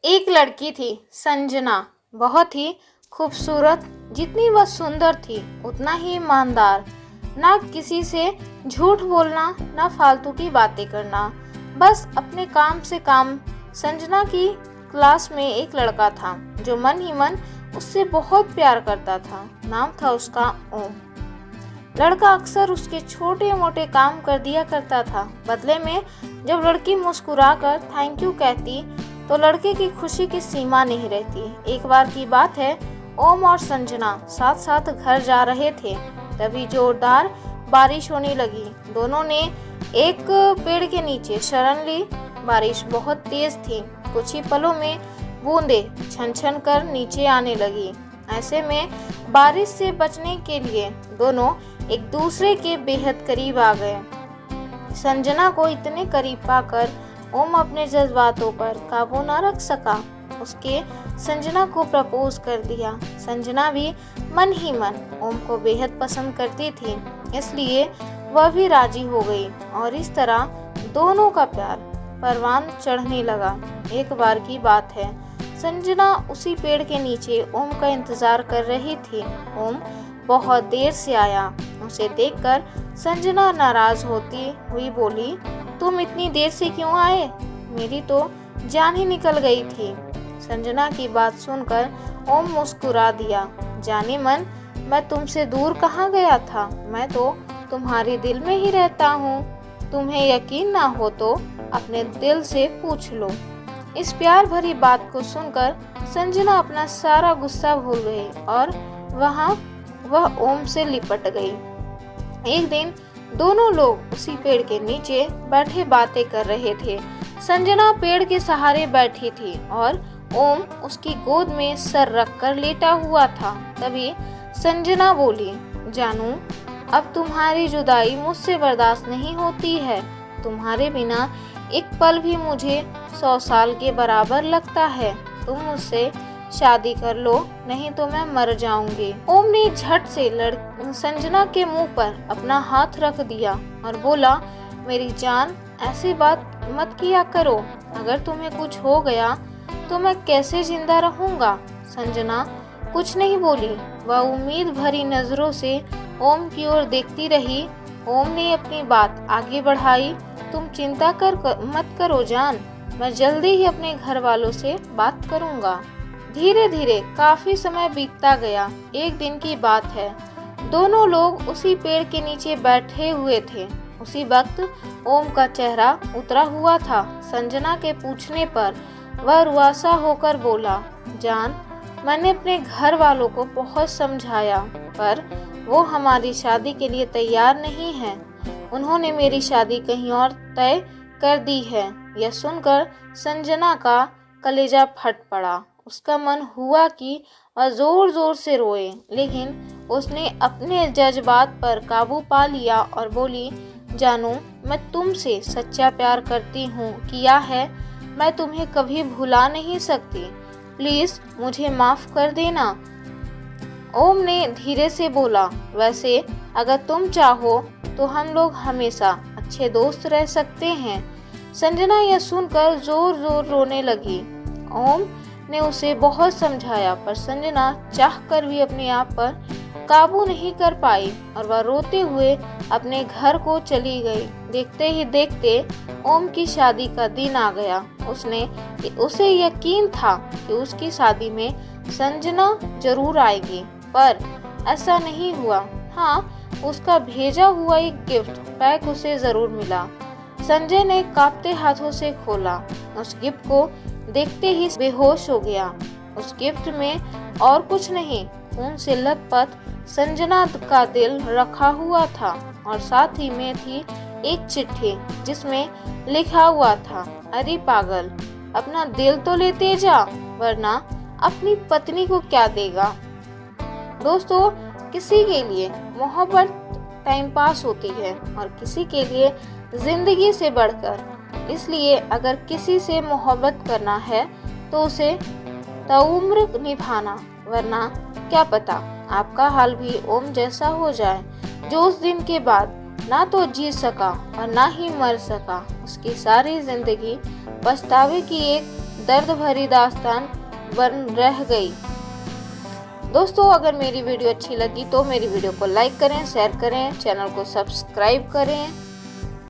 एक लड़की थी संजना, बहुत ही खूबसूरत। जितनी वह सुंदर थी उतना ही ईमानदार। ना किसी से झूठ बोलना, ना फालतू की बातें करना, बस अपने काम से काम। संजना की क्लास में एक लड़का था जो मन ही मन उससे बहुत प्यार करता था। नाम था उसका ओम। लड़का अक्सर उसके छोटे मोटे काम कर दिया करता था। बदले में जब लड़की मुस्कुराकर थैंक यू कहती तो लड़के की खुशी की सीमा नहीं रहती। एक बार की बात है, ओम और संजना साथ साथ घर जा रहे थे, तभी जोरदार बारिश होने लगी। दोनों ने एक पेड़ के नीचे शरण ली। बारिश बहुत तेज थी। कुछ ही पलों में बूंदें छन छन कर नीचे आने लगी। ऐसे में बारिश से बचने के लिए दोनों एक दूसरे के बेहद करीब आ गए। संजना को इतने करीब पाकर ओम अपने जज्बातों पर काबू न रख सका। उसके संजना को प्रपोज कर दिया। संजना भी मन ही मन ओम को बेहद पसंद करती थी, इसलिए वह भी राजी हो गई और इस तरह दोनों का प्यार परवान चढ़ने लगा। एक बार की बात है, संजना उसी पेड़ के नीचे ओम का इंतजार कर रही थी। ओम बहुत देर से आया। उसे देखकर संजना नाराज होती हुई बोली, तुम इतनी देर से क्यों आए? मेरी तो जान ही निकल गई थी। संजना की बात सुनकर ओम मुस्कुरा दिया। जाने मन, मैं तुमसे दूर कहाँ गया था, मैं तो तुम्हारे दिल में ही रहता हूँ। तुम्हें यकीन ना हो तो अपने दिल से पूछ लो। इस प्यार भरी बात को सुनकर संजना अपना सारा गुस्सा भूल गई और वह ओम से लिपट गई। एक दिन दोनों लोग उसी पेड़ के नीचे बैठे बातें कर रहे थे। संजना पेड़ के सहारे बैठी थी और ओम उसकी गोद में सर रखकर लेटा हुआ था। तभी संजना बोली, जानू, अब तुम्हारी जुदाई मुझसे बर्दाश्त नहीं होती है। तुम्हारे बिना एक पल भी मुझे 100 साल के बराबर लगता है। तुम मुझसे शादी कर लो, नहीं तो मैं मर जाऊंगी। ओम ने झट से संजना के मुंह पर अपना हाथ रख दिया और बोला, मेरी जान, ऐसी बात मत किया करो। अगर तुम्हें कुछ हो गया तो मैं कैसे जिंदा रहूंगा? संजना कुछ नहीं बोली। वह उम्मीद भरी नजरों से ओम की ओर देखती रही। ओम ने अपनी बात आगे बढ़ाई, तुम चिंता मत करो जान, मैं जल्दी ही अपने घर वालों से बात करूंगा। धीरे धीरे काफी समय बीतता गया। एक दिन की बात है, दोनों लोग उसी पेड़ के नीचे बैठे हुए थे। उसी वक्त ओम का चेहरा उतरा हुआ था। संजना के पूछने पर वह रुआसा होकर बोला, जान, मैंने अपने घर वालों को बहुत समझाया, पर वो हमारी शादी के लिए तैयार नहीं है। उन्होंने मेरी शादी कहीं और तय कर दी है। यह सुनकर संजना का कलेजा फट पड़ा। उसका मन हुआ कि वह जोर जोर से रोए, लेकिन उसने अपने जज्बात पर काबू पा लिया और बोली, जानू, मैं तुमसे सच्चा प्यार करती हूँ, किया है। मैं तुम्हें कभी भुला नहीं सकती। प्लीज मुझे माफ कर देना। ओम ने धीरे से बोला, वैसे अगर तुम चाहो तो हम लोग हमेशा अच्छे दोस्त रह सकते हैं। संजना यह सुनकर जोर जोर रोने लगी। ओम ने उसे बहुत समझाया, पर संजना चाहकर भी अपने आप पर काबू नहीं कर पाई और वह रोते हुए अपने घर को चली गई। देखते ही देखते ओम की शादी का दिन आ गया। उसे यकीन था कि उसकी शादी में संजना जरूर आएगी, पर ऐसा नहीं हुआ। हाँ, उसका भेजा हुआ एक गिफ्ट पैक उसे जरूर मिला। संजय ने कांपते हाथों से खोला। उस गिफ्ट को देखते ही बेहोश हो गया। उस गिफ्ट में और कुछ नहीं, खून से लथपथ संजना का दिल रखा हुआ था और साथ ही में थी एक चिट्ठी जिसमें लिखा हुआ था, अरे पागल, अपना दिल तो लेते जा, वरना अपनी पत्नी को क्या देगा। दोस्तों, किसी के लिए मोहब्बत टाइम पास होती है और किसी के लिए जिंदगी से बढ़कर। इसलिए अगर किसी से मोहब्बत करना है तो उसे ताउम्र निभाना, वरना क्या पता आपका हाल भी ओम जैसा हो जाए, जो उस दिन के बाद ना तो जी सका और ना ही मर सका। उसकी सारी जिंदगी पछतावे की एक दर्द भरी दास्तान बन रह गई। दोस्तों, अगर मेरी वीडियो अच्छी लगी तो मेरी वीडियो को लाइक करें, शेयर करें, चैनल को सब्सक्राइब करें।